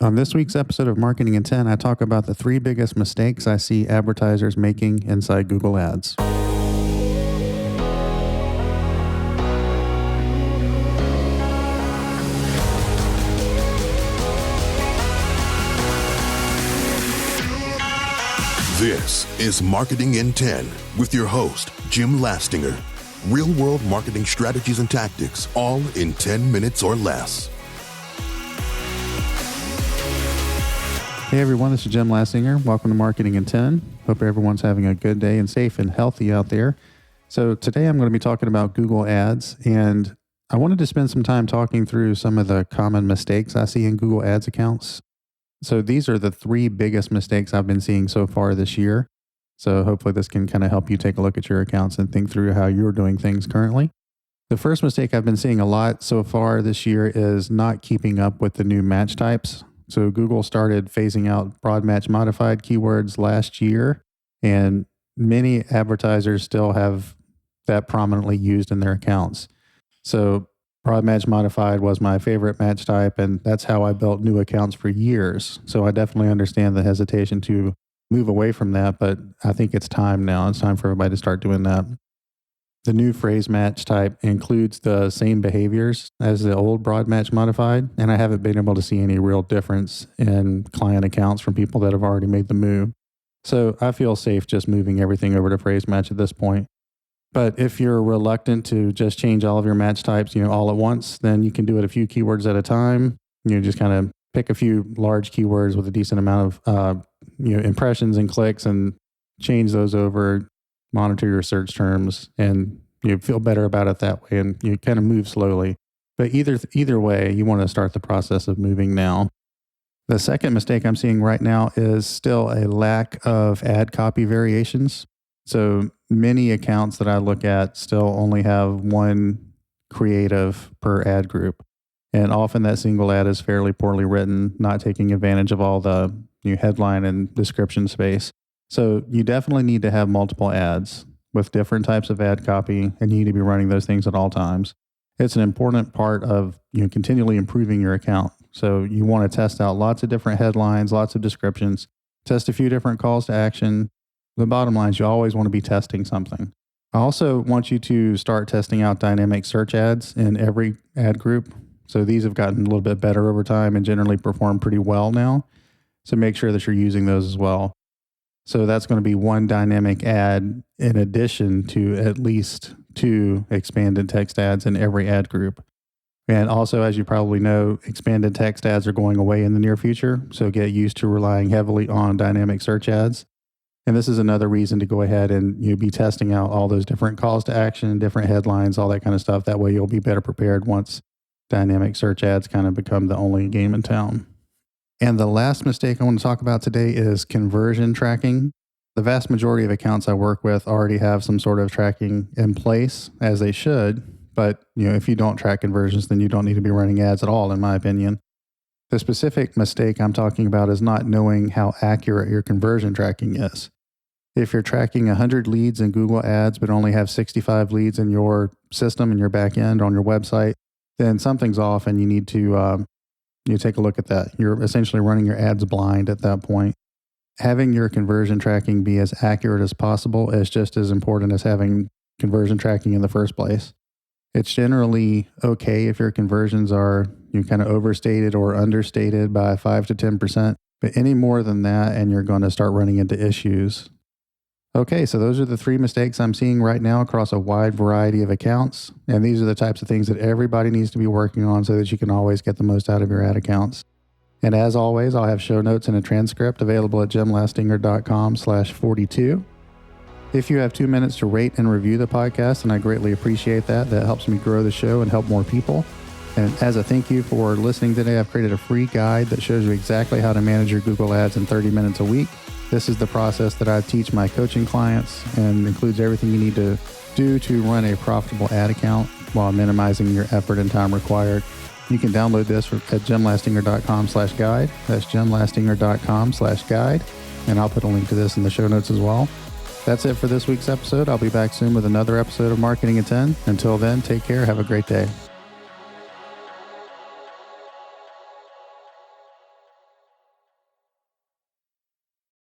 On this week's episode of Marketing in 10, I talk about the 3 biggest mistakes I see advertisers making inside Google Ads. This is Marketing in 10 with your host, Jim Lastinger. Real-world marketing strategies and tactics, all in 10 minutes or less. Hey everyone, this is Jim Lastinger. Welcome to Marketing in 10. Hope everyone's having a good day and safe and healthy out there. So today I'm going to be talking about Google Ads, and I wanted to spend some time talking through some of the common mistakes I see in Google Ads accounts. So these are the 3 biggest mistakes I've been seeing so far this year. So hopefully this can kind of help you take a look at your accounts and think through how you're doing things currently. The first mistake I've been seeing a lot so far this year is not keeping up with the new match types. So Google started phasing out broad match modified keywords last year, and many advertisers still have that prominently used in their accounts. So broad match modified was my favorite match type, and that's how I built new accounts for years. So I definitely understand the hesitation to move away from that, but I think it's time now. It's time for everybody to start doing that. The new phrase match type includes the same behaviors as the old broad match modified, and I haven't been able to see any real difference in client accounts from people that have already made the move. So I feel safe just moving everything over to phrase match at this point. But if you're reluctant to just change all of your match types, all at once, then you can do it a few keywords at a time. Just kind of pick a few large keywords with a decent amount of impressions and clicks and change those over. Monitor your search terms, and you feel better about it that way, and you kind of move slowly. But either way, you want to start the process of moving now. The second mistake I'm seeing right now is still a lack of ad copy variations. So many accounts that I look at still only have one creative per ad group. And often that single ad is fairly poorly written, not taking advantage of all the headline and description space. So you definitely need to have multiple ads with different types of ad copy, and you need to be running those things at all times. It's an important part of continually improving your account. So you want to test out lots of different headlines, lots of descriptions, test a few different calls to action. The bottom line is you always want to be testing something. I also want you to start testing out dynamic search ads in every ad group. So these have gotten a little bit better over time and generally perform pretty well now. So make sure that you're using those as well. So that's going to be one dynamic ad in addition to at least 2 expanded text ads in every ad group. And also, as you probably know, expanded text ads are going away in the near future. So get used to relying heavily on dynamic search ads. And this is another reason to go ahead and be testing out all those different calls to action, different headlines, all that kind of stuff. That way you'll be better prepared once dynamic search ads kind of become the only game in town. And the last mistake I want to talk about today is conversion tracking. The vast majority of accounts I work with already have some sort of tracking in place, as they should. But if you don't track conversions, then you don't need to be running ads at all, in my opinion. The specific mistake I'm talking about is not knowing how accurate your conversion tracking is. If you're tracking 100 leads in Google Ads, but only have 65 leads in your system, in your back end, on your website, then something's off and you need to you take a look at that. You're essentially running your ads blind at that point. Having your conversion tracking be as accurate as possible is just as important as having conversion tracking in the first place. It's generally okay if your conversions are kind of overstated or understated by 5 to 10%, but any more than that and you're going to start running into issues. Okay, so those are the 3 mistakes I'm seeing right now across a wide variety of accounts. And these are the types of things that everybody needs to be working on so that you can always get the most out of your ad accounts. And as always, I'll have show notes and a transcript available at jimlastinger.com/42. If you have 2 minutes to rate and review the podcast, and I greatly appreciate that. That helps me grow the show and help more people. And as a thank you for listening today, I've created a free guide that shows you exactly how to manage your Google Ads in 30 minutes a week. This is the process that I teach my coaching clients and includes everything you need to do to run a profitable ad account while minimizing your effort and time required. You can download this at jimlastinger.com/guide. That's jimlastinger.com/guide. And I'll put a link to this in the show notes as well. That's it for this week's episode. I'll be back soon with another episode of Marketing in 10. Until then, take care. Have a great day.